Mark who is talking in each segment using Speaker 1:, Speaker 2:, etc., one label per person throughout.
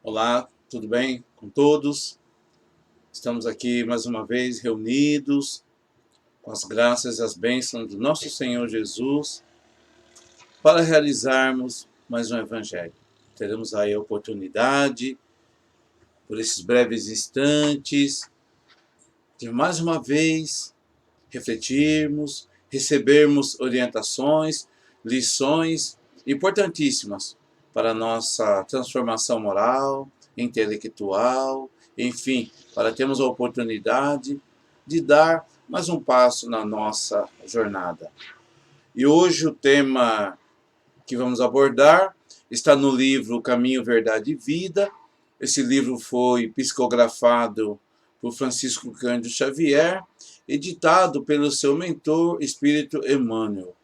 Speaker 1: Olá, tudo bem com todos? Estamos aqui mais uma vez reunidos com as graças e as bênçãos do nosso Senhor Jesus para realizarmos mais um Evangelho. Teremos aí a oportunidade, por esses breves instantes, de mais uma vez refletirmos, recebermos orientações, lições importantíssimas para a nossa transformação moral, intelectual, enfim, para termos a oportunidade de dar mais um passo na nossa jornada. E hoje o tema que vamos abordar está no livro Caminho, Verdade e Vida. Esse livro foi psicografado por Francisco Cândido Xavier, editado pelo seu mentor, Espírito Emmanuel.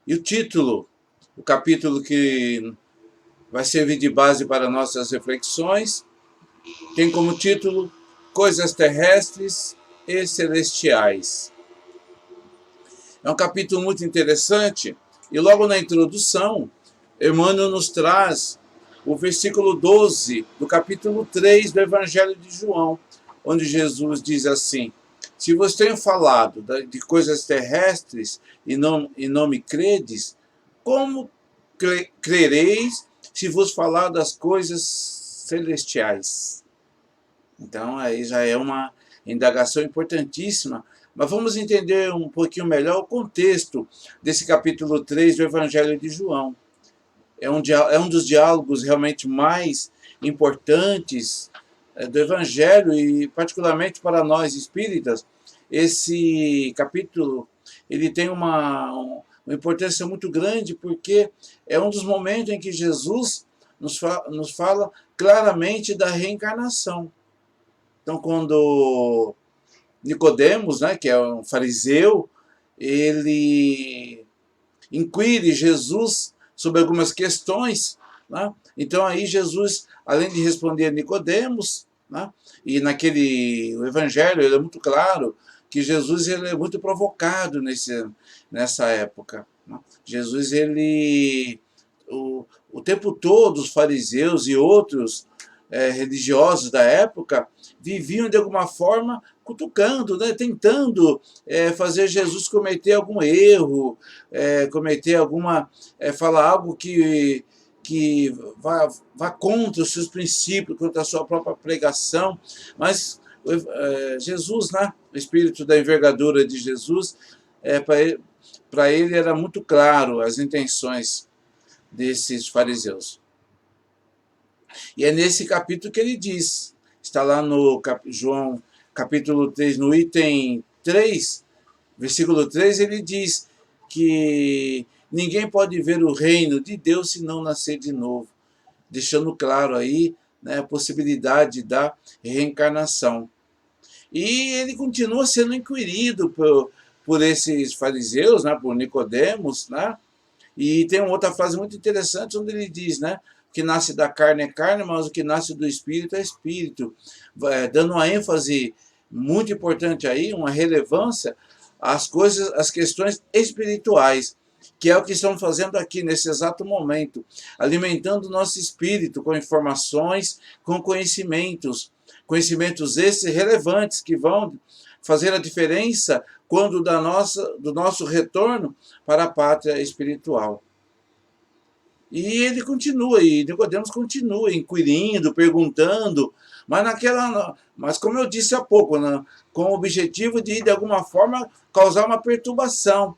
Speaker 1: E o título, o capítulo que vai servir de base para nossas reflexões, tem como título Coisas Terrestres e Celestiais. É um capítulo muito interessante e logo na introdução, Emmanuel nos traz o versículo 12 do capítulo 3 do Evangelho de João, onde Jesus diz assim: se vos tenho falado de coisas terrestres e não me credes, como crereis se vos falar das coisas celestiais? Então aí já é uma indagação importantíssima, mas vamos entender um pouquinho melhor o contexto desse capítulo 3 do Evangelho de João. É um dos diálogos realmente mais importantes do Evangelho e particularmente para nós espíritas. Esse capítulo ele tem uma importância muito grande porque é um dos momentos em que Jesus nos fala claramente da reencarnação. Então, quando Nicodemos, né, que é um fariseu, ele inquire Jesus sobre algumas questões, né? Então aí Jesus, além de responder a Nicodemos, né, e o evangelho ele é muito claro que Jesus ele é muito provocado nessa época, né? Jesus o tempo todo os fariseus e outros religiosos da época viviam de alguma forma cutucando, né, tentando fazer Jesus cometer algum erro, cometer falar algo que vá contra os seus princípios, contra a sua própria pregação, mas Jesus, né, o espírito da envergadura de Jesus, para ele era muito claro as intenções desses fariseus. E é nesse capítulo que ele diz, está lá no João capítulo 3, no item 3, versículo 3, ele diz que ninguém pode ver o reino de Deus se não nascer de novo, deixando claro aí, né, a possibilidade da reencarnação. E ele continua sendo inquirido por esses fariseus, né, por Nicodemos, né? E tem uma outra frase muito interessante onde ele diz, né, o que nasce da carne é carne, mas o que nasce do espírito é espírito, dando uma ênfase muito importante aí, uma relevância às coisas, às questões espirituais, que é o que estamos fazendo aqui nesse exato momento, alimentando o nosso espírito com informações, com conhecimentos esses relevantes que vão fazer a diferença quando do nosso retorno para a pátria espiritual. E ele continua, e Nicodemos continua inquirindo, perguntando, mas como eu disse há pouco, né, com o objetivo de alguma forma causar uma perturbação.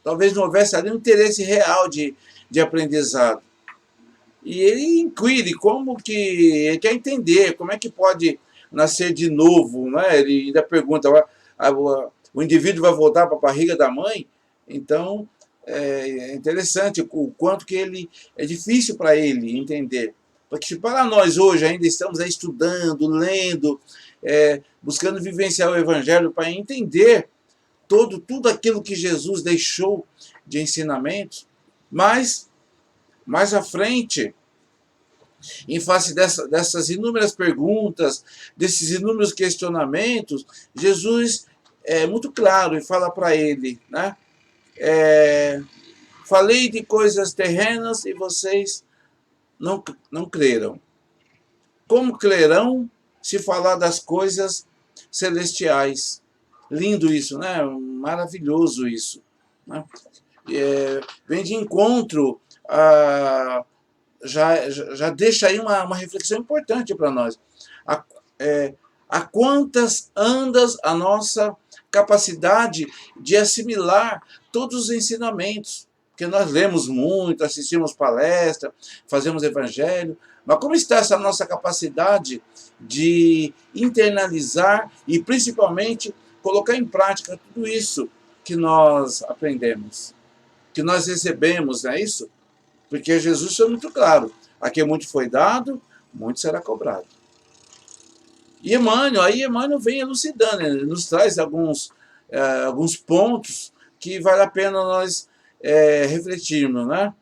Speaker 1: Talvez não houvesse ali um interesse real de aprendizado. E ele inquire como que ele quer entender, como é que pode nascer de novo, né? Ele ainda pergunta, o indivíduo vai voltar para a barriga da mãe? Então, é interessante o quanto que ele é difícil para ele entender. Porque se para nós hoje ainda estamos aí estudando, lendo, buscando vivenciar o Evangelho para entender tudo aquilo que Jesus deixou de ensinamentos, mas mais à frente, em face dessas inúmeras perguntas, desses inúmeros questionamentos, Jesus é muito claro e fala para ele, né? Falei de coisas terrenas e vocês não creram. como crerão se falar das coisas celestiais? Lindo isso, né? Maravilhoso isso, né? Vem de encontro a... Já deixa aí uma reflexão importante para nós. A, a quantas andas a nossa capacidade de assimilar todos os ensinamentos? Porque nós lemos muito, assistimos palestra, fazemos evangelho, mas como está essa nossa capacidade de internalizar e principalmente colocar em prática tudo isso que nós aprendemos, que nós recebemos, não é isso? Porque Jesus foi muito claro: a quem muito foi dado, muito será cobrado. E Emmanuel vem elucidando, ele nos traz alguns pontos que vale a pena nós refletirmos, né?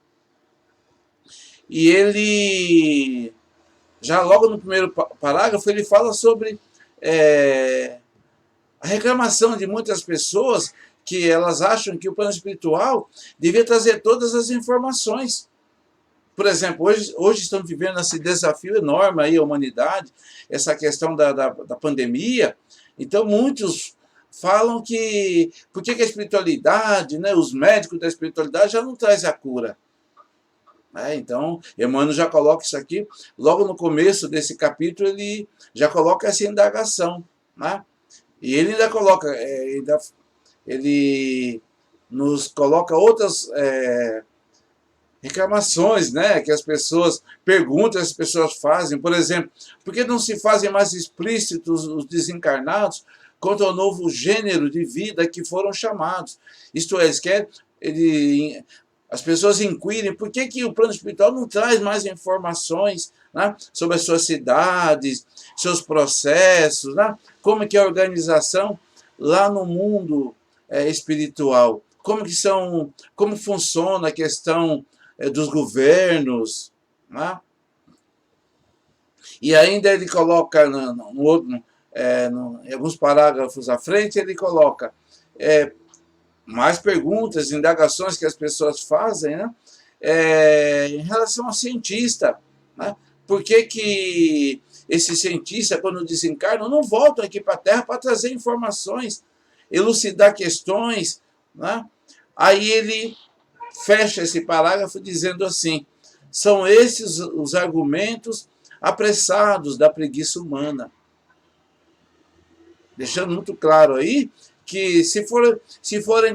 Speaker 1: E ele, já logo no primeiro parágrafo, ele fala sobre a reclamação de muitas pessoas que elas acham que o plano espiritual devia trazer todas as informações. Por exemplo, hoje estamos vivendo esse desafio enorme aí à humanidade, essa questão da pandemia. Então, muitos falam que por que a espiritualidade, né, os médicos da espiritualidade já não trazem a cura? Então, Emmanuel já coloca isso aqui, logo no começo desse capítulo, ele já coloca essa indagação, né? E ele ainda coloca, ele nos coloca outras reclamações, né, que as pessoas perguntam, as pessoas fazem. Por exemplo, por que não se fazem mais explícitos os desencarnados quanto ao novo gênero de vida que foram chamados? Isto é, eles querem, as pessoas inquirem por que o plano espiritual não traz mais informações, né, sobre as suas cidades, seus processos, né, como que é a organização lá no mundo espiritual, como funciona a questão dos governos, né? E ainda ele coloca em alguns parágrafos à frente, ele coloca mais perguntas, indagações que as pessoas fazem, né? Em relação ao cientista, né? Por que esse cientista, quando desencarnam, não voltam aqui para a Terra para trazer informações, elucidar questões, né? Aí ele fecha esse parágrafo dizendo assim: são esses os argumentos apressados da preguiça humana. Deixando muito claro aí que se forem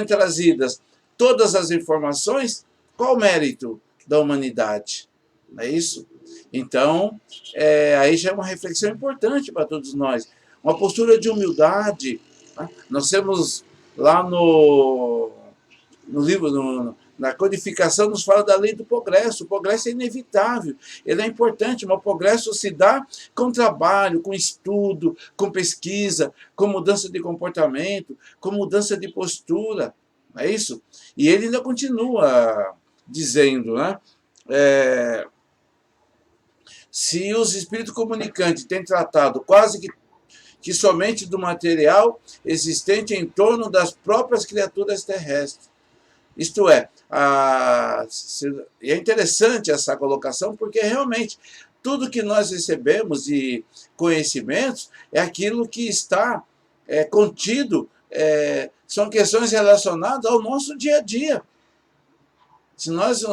Speaker 1: trazidas todas as informações, qual o mérito da humanidade? Não é isso? Então, aí já é uma reflexão importante para todos nós. Uma postura de humildade. Né? Nós temos lá no livro, na codificação, nos fala da lei do progresso. O progresso é inevitável, ele é importante, mas o progresso se dá com trabalho, com estudo, com pesquisa, com mudança de comportamento, com mudança de postura. Não é isso? E ele ainda continua dizendo, né? Se os espíritos comunicantes têm tratado quase que somente do material existente em torno das próprias criaturas terrestres. Isto é interessante essa colocação, porque realmente tudo que nós recebemos de conhecimentos é aquilo que está contido, são questões relacionadas ao nosso dia a dia. Se nós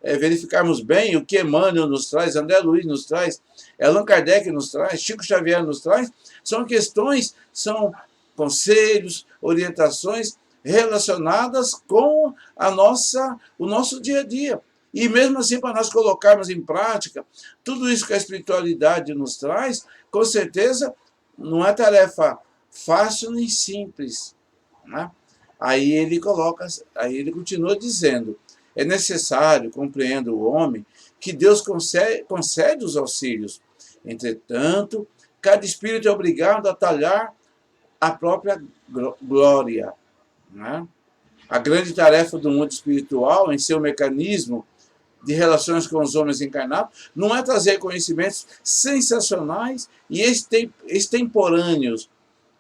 Speaker 1: verificarmos bem o que Emmanuel nos traz, André Luiz nos traz, Allan Kardec nos traz, Chico Xavier nos traz, são questões, são conselhos, orientações relacionadas com o nosso dia a dia. E mesmo assim, para nós colocarmos em prática tudo isso que a espiritualidade nos traz, com certeza não é tarefa fácil nem simples, né? Aí ele continua dizendo: é necessário, compreendo o homem, que Deus concede os auxílios. Entretanto, cada espírito é obrigado a talhar a própria glória. Né? A grande tarefa do mundo espiritual, em seu mecanismo de relações com os homens encarnados, não é trazer conhecimentos sensacionais e extemporâneos,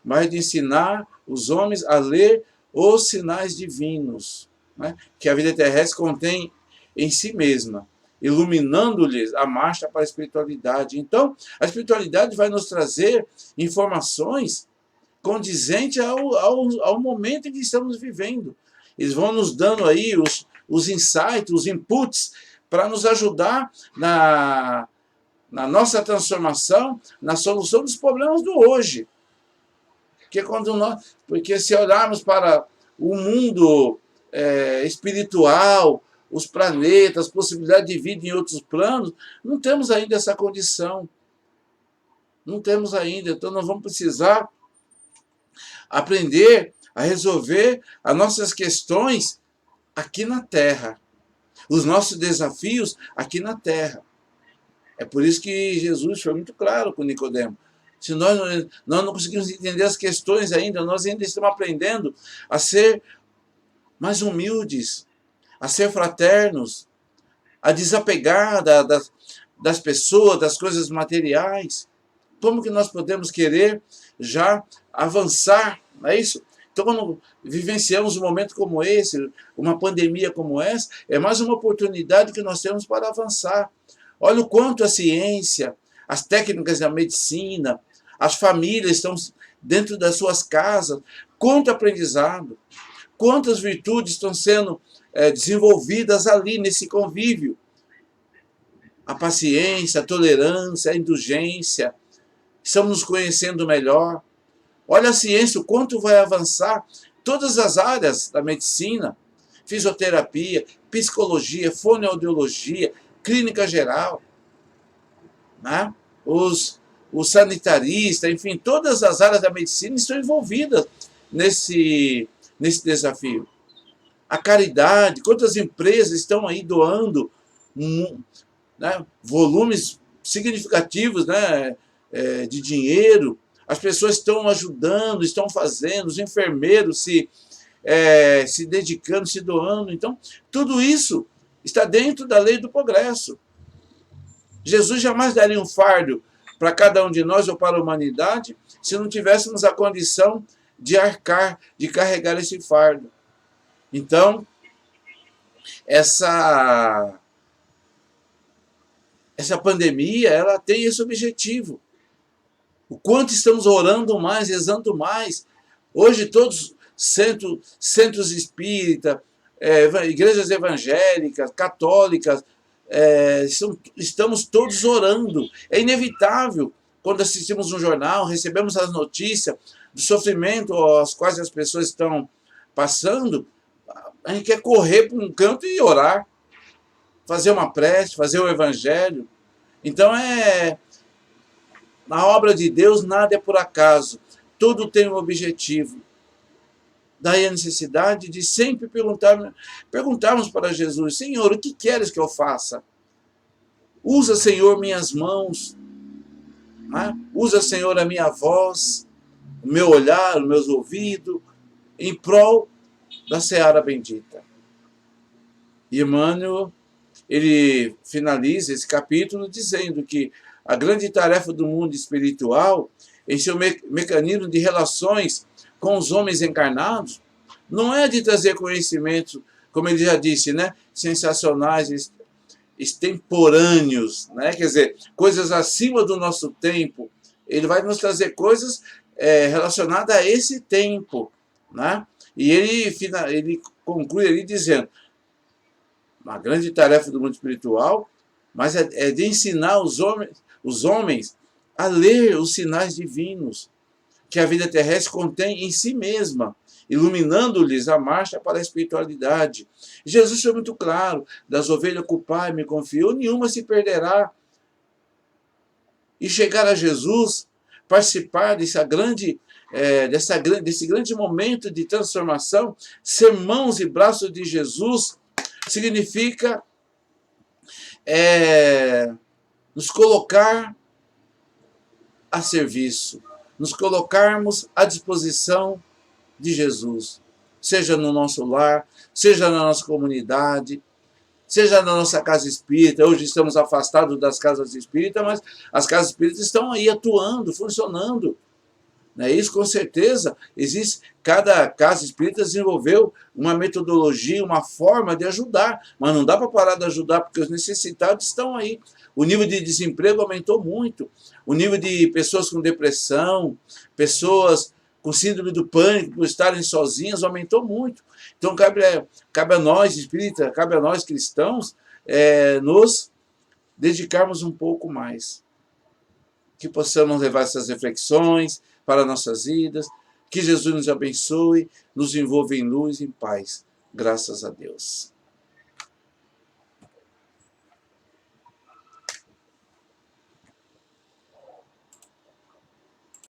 Speaker 1: mas de ensinar os homens a ler os sinais divinos, né, que a vida terrestre contém em si mesma, iluminando-lhes a marcha para a espiritualidade. Então, a espiritualidade vai nos trazer informações condizentes ao momento em que estamos vivendo. Eles vão nos dando aí os insights, os inputs, para nos ajudar na nossa transformação, na solução dos problemas do hoje. Porque se olharmos para o mundo espiritual, os planetas, possibilidade de vida em outros planos, não temos ainda essa condição. Não temos ainda. Então, nós vamos precisar aprender a resolver as nossas questões aqui na Terra. Os nossos desafios aqui na Terra. É por isso que Jesus foi muito claro com Nicodemo. Se nós não conseguimos entender as questões ainda, nós ainda estamos aprendendo a ser mais humildes, a ser fraternos, a desapegar das pessoas, das coisas materiais. Como que nós podemos querer já avançar, não é isso? Então, quando vivenciamos um momento como esse, uma pandemia como essa, é mais uma oportunidade que nós temos para avançar. Olha o quanto a ciência, as técnicas da medicina, as famílias estão dentro das suas casas, quanto aprendizado, quantas virtudes estão sendo desenvolvidas ali nesse convívio. A paciência, a tolerância, a indulgência, estamos nos conhecendo melhor. Olha a ciência, o quanto vai avançar todas as áreas da medicina, fisioterapia, psicologia, fonoaudiologia, clínica geral, né? Os sanitaristas, enfim, todas as áreas da medicina estão envolvidas nesse desafio. A caridade, quantas empresas estão aí doando né, volumes significativos, né, de dinheiro. As pessoas estão ajudando, estão fazendo, os enfermeiros se dedicando, se doando. Então, tudo isso está dentro da lei do progresso. Jesus jamais daria um fardo para cada um de nós ou para a humanidade se não tivéssemos a condição de arcar, de carregar esse fardo. Então, essa pandemia, ela tem esse objetivo. O quanto estamos orando mais, rezando mais. Hoje todos centros espíritas, igrejas evangélicas, católicas, estamos todos orando. É inevitável, quando assistimos um jornal, recebemos as notícias do sofrimento aos quais as pessoas estão passando, a gente quer correr para um canto e orar, fazer uma prece, fazer o evangelho. Então, na obra de Deus, nada é por acaso. Tudo tem um objetivo. Daí a necessidade de sempre perguntarmos para Jesus: Senhor, o que queres que eu faça? Usa, Senhor, minhas mãos. Né? Usa, Senhor, a minha voz, o meu olhar, os meus ouvidos, em prol da seara bendita. E Emmanuel, ele finaliza esse capítulo dizendo que a grande tarefa do mundo espiritual, em seu mecanismo de relações com os homens encarnados, não é de trazer conhecimentos, como ele já disse, né, sensacionais, extemporâneos, né, quer dizer, coisas acima do nosso tempo. Ele vai nos trazer coisas relacionadas a esse tempo, né? E ele conclui ali dizendo: uma grande tarefa do mundo espiritual, mas é de ensinar os homens a ler os sinais divinos que a vida terrestre contém em si mesma, iluminando-lhes a marcha para a espiritualidade. Jesus foi muito claro: das ovelhas que o Pai me confiou, nenhuma se perderá. E chegar a Jesus, participar desse grande momento de transformação, ser mãos e braços de Jesus, significa nos colocar a serviço, nos colocarmos à disposição de Jesus, seja no nosso lar, seja na nossa comunidade, seja na nossa casa espírita. Hoje estamos afastados das casas espíritas, mas as casas espíritas estão aí atuando, funcionando. Não é isso? Com certeza, existe, cada casa espírita desenvolveu uma metodologia, uma forma de ajudar, mas não dá para parar de ajudar porque os necessitados estão aí. O nível de desemprego aumentou muito, o nível de pessoas com depressão, pessoas com síndrome do pânico por estarem sozinhas aumentou muito. Então cabe a nós espíritas, cabe a nós cristãos, nos dedicarmos um pouco mais. Que possamos levar essas reflexões para nossas vidas, que Jesus nos abençoe, nos envolva em luz e em paz. Graças a Deus.